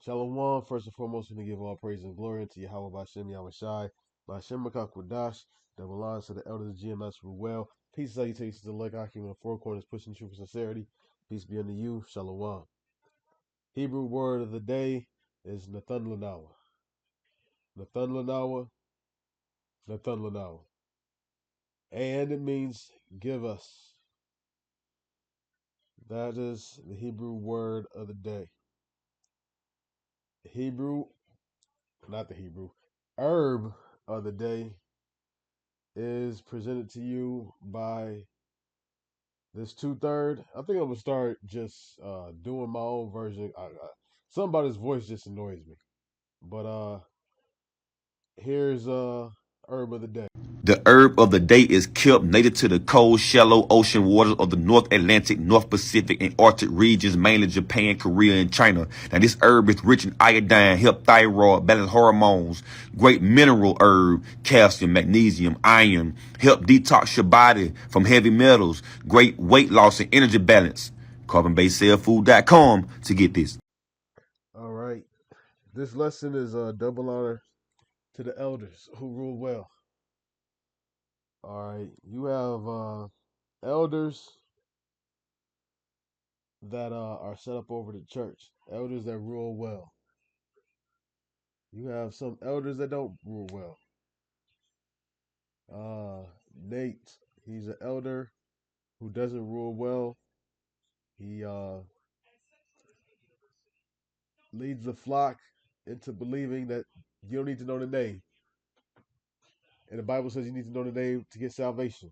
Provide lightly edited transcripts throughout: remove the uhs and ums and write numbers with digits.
Shalom, first and foremost, we give all praise and glory unto Yahweh Bashem Yahushai, Bashem Makakwadash, that belongs to the elders of GMS Ruel. Peace and salutations to the Lake Akim in the four corners, pushing truth and sincerity. Peace be unto you. Shalom. Hebrew word of the day is Nathan Lanawa. Nathan Lanawa, Nathan Lanawa. And it means give us. That is the Hebrew word of the day. Hebrew, not the Hebrew, herb of the day is presented to you by this 2/3. I think I'm gonna start just doing my own version. Something about his voice just annoys me. But here's herb of the day. The herb of the day is kelp, native to the cold, shallow ocean waters of the North Atlantic, North Pacific, and Arctic regions, mainly Japan, Korea, and China. Now, this herb is rich in iodine, help thyroid, balance hormones, great mineral herb, calcium, magnesium, iron, help detox your body from heavy metals, great weight loss and energy balance. CarbonBasedCellFood.com to get this. All right. This lesson is double honor to the elders who rule well. All right. You have elders that are set up over the church, elders that rule well. You have some elders that don't rule well. Nate, he's an elder who doesn't rule well. He leads the flock into believing that you don't need to know the name. And the Bible says you need to know the name to get salvation.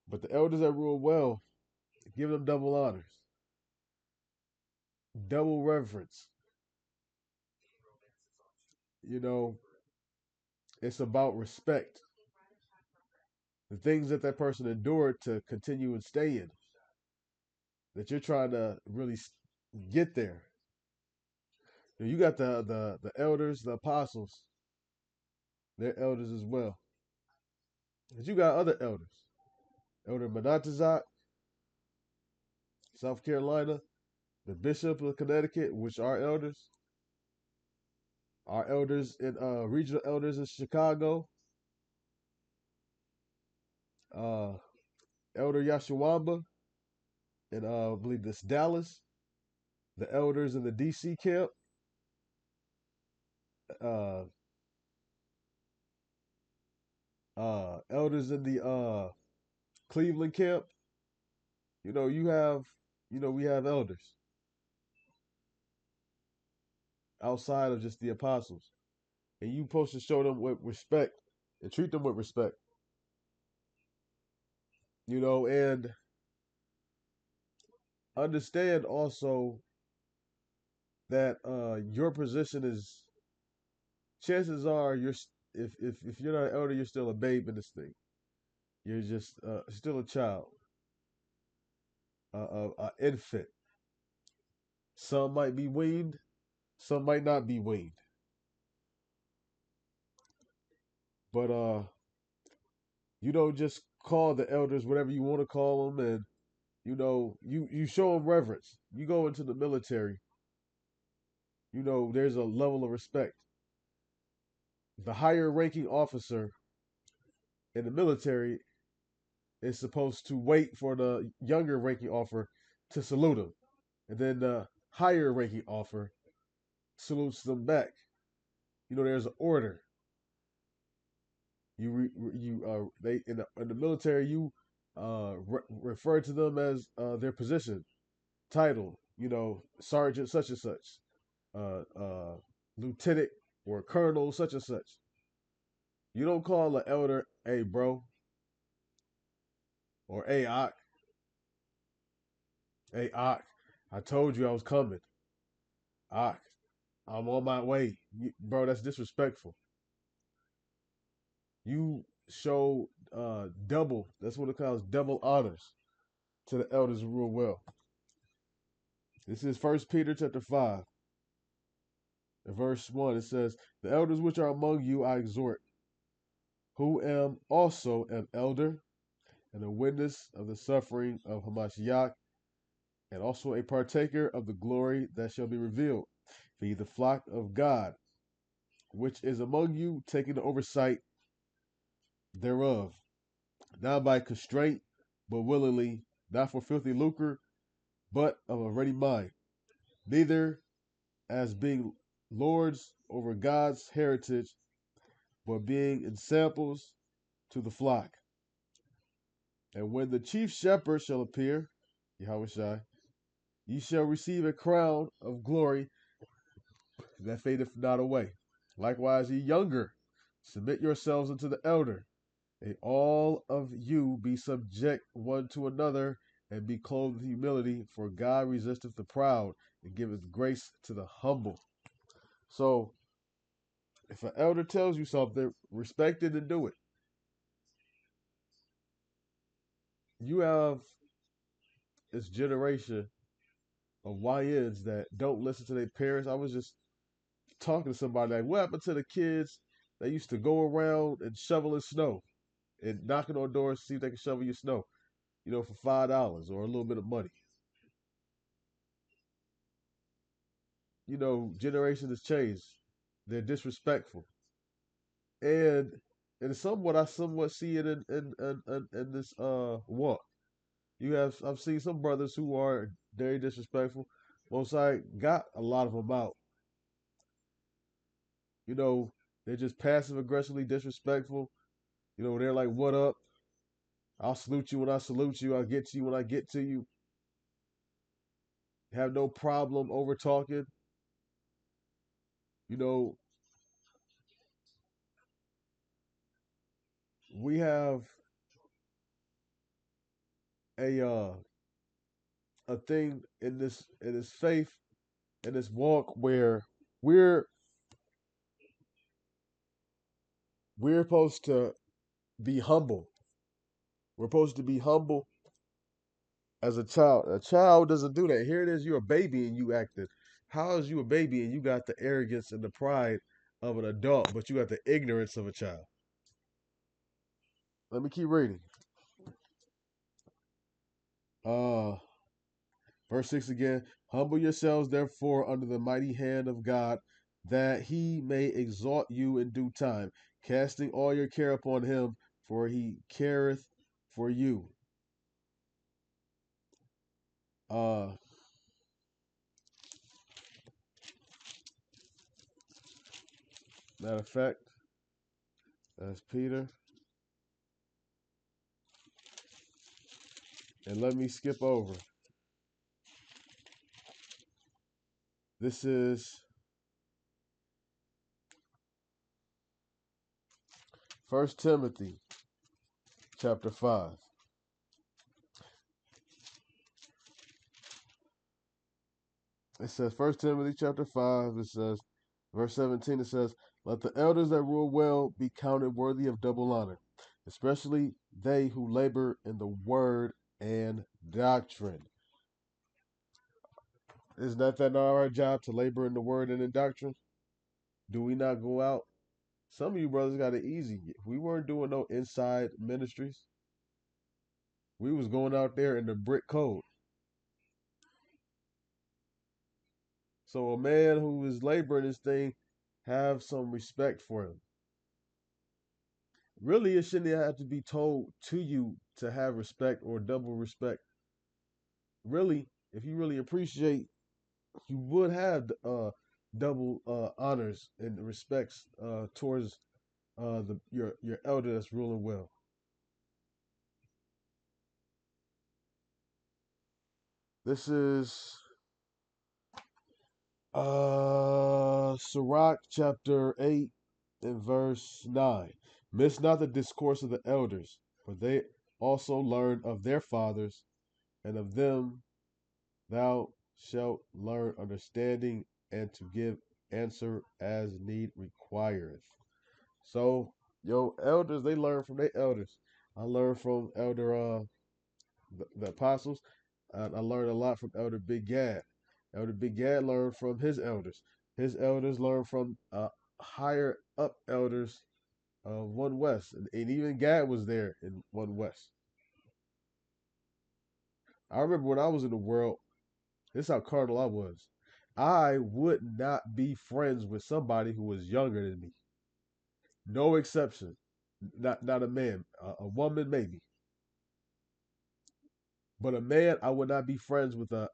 But the elders that rule well, give them double honors, double reverence. You know, it's about respect. The things that that person endured to continue and stay in, that you're trying to really get there. You got the elders, the apostles, they're elders as well. But you got other elders. Elder Menatazak, South Carolina, the Bishop of Connecticut, which are elders. Our elders in regional elders in Chicago, uh, Elder Yashawamba, and I believe this Dallas, the elders in the DC camp, uh, elders in the Cleveland camp. You know, we have elders outside of just the apostles, and you supposed to show them with respect and treat them with respect. You know, and understand also that your position is, chances are if you're not an elder, you're still a babe in this thing. You're just still a child, infant. Some might be weaned, some might not be weaned. But you don't just call the elders whatever you want to call them, and you show them reverence. You go into the military, there's a level of respect. The higher ranking officer in the military is supposed to wait for the younger ranking officer to salute him, and then the higher ranking officer salutes them back. There's an order. They in the military, you refer to them as their position, title. Sergeant such and such, uh, uh, lieutenant or colonel such and such. You don't call an elder, "Hey, bro," or "Hey, Ock, hey, Ock, I told you I was coming. Ock, I'm on my way." Bro, that's disrespectful. You show double. That's what it calls double honors to the elders who rule well. This is First Peter chapter 5, and verse 1. It says, "The elders which are among you I exhort, who am also an elder and a witness of the suffering of Hamashiach, and also a partaker of the glory that shall be revealed. Feed the flock of God, which is among you, taking the oversight thereof, not by constraint, but willingly, not for filthy lucre, but of a ready mind, neither as being lords over God's heritage, but being ensamples to the flock. And when the chief shepherd shall appear, Yahushua, ye shall receive a crown of glory that fadeth not away. Likewise, ye younger, submit yourselves unto the elder. And all of you be subject one to another, and be clothed with humility, for God resisteth the proud, and giveth grace to the humble. So, if an elder tells you something, respect it and do it. You have this generation of YNs that don't listen to their parents. I was just talking to somebody like, what happened to the kids that used to go around and shoveling snow and knocking on doors to see if they can shovel your snow, for $5 or a little bit of money? Generation has changed. They're disrespectful, and I somewhat see it in this walk. I've seen some brothers who are very disrespectful. Most I got a lot of them out. They're just passive aggressively disrespectful. They're like, "What up? I'll salute you when I salute you. I'll get to you when I get to you." Have no problem over talking. You know, we have a thing in this faith, in this walk, where we're we're supposed to be humble. We're supposed to be humble as a child. A child doesn't do that. Here it is, you're a baby and you acted. How is you a baby and you got the arrogance and the pride of an adult, but you got the ignorance of a child? Let me keep reading. Uh Verse 6 again. Humble yourselves therefore under the mighty hand of God, that he may exalt you in due time, casting all your care upon him, for he careth for you. Uh Matter of fact, that's Peter. And let me skip over. This is First Timothy chapter 5. It says First Timothy chapter 5, it says, verse 17, it says, let the elders that rule well be counted worthy of double honor, especially they who labor in the word and doctrine. Is not that not our job to labor in the word and in doctrine? Do we not go out? Some of you brothers got it easy. We weren't doing no inside ministries. We was going out there in the brick code. So a man who is laboring this thing, have some respect for him. Really, it shouldn't have to be told to you to have respect or double respect. Really, if you really appreciate, you would have double honors and respects towards your elder that's ruling well. This is Sirach chapter 8 and verse 9. Miss not the discourse of the elders, for they also learn of their fathers, and of them thou shalt learn understanding, and to give answer as need requireth. So, elders, they learn from their elders. I learned from Elder the apostles. I learned a lot from Elder Big Gad. Elder Big Gad learned from his elders. His elders learned from higher up elders of One West, and even Gad was there in One West. I remember when I was in the world, This is how carnal I was. I would not be friends with somebody who was younger than me. No exception. Not a man. A woman maybe. But a man, I would not be friends with a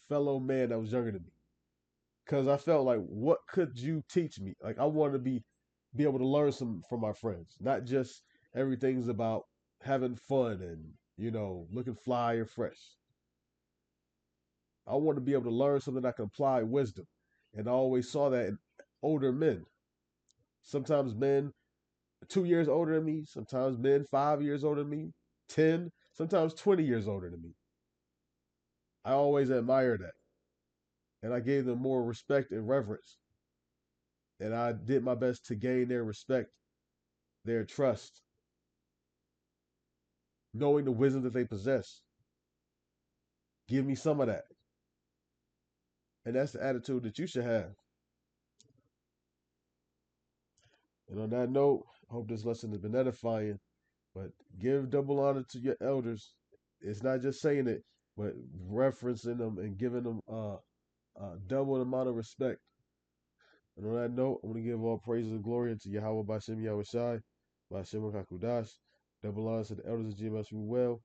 fellow man that was younger than me. Cause I felt like, what could you teach me? Like I want to be able to learn some from my friends, not just everything's about having fun and looking fly or fresh. I want to be able to learn something that can apply wisdom, and I always saw that in older men. Sometimes men 2 years older than me, sometimes men 5 years older than me, 10, sometimes 20 years older than me. I always admired that, and I gave them more respect and reverence, and I did my best to gain their respect, their trust, knowing the wisdom that they possess. Give me some of that. And that's the attitude that you should have. And on that note, I hope this lesson has been edifying. But give double honor to your elders. It's not just saying it, but referencing them and giving them double amount of respect. And on that note, I'm going to give all praises and glory unto Yahweh Bashem Yahushai, Bashem Kakudash. Double honor to the elders of GMS well.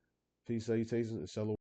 Peace, salutations, and shalom.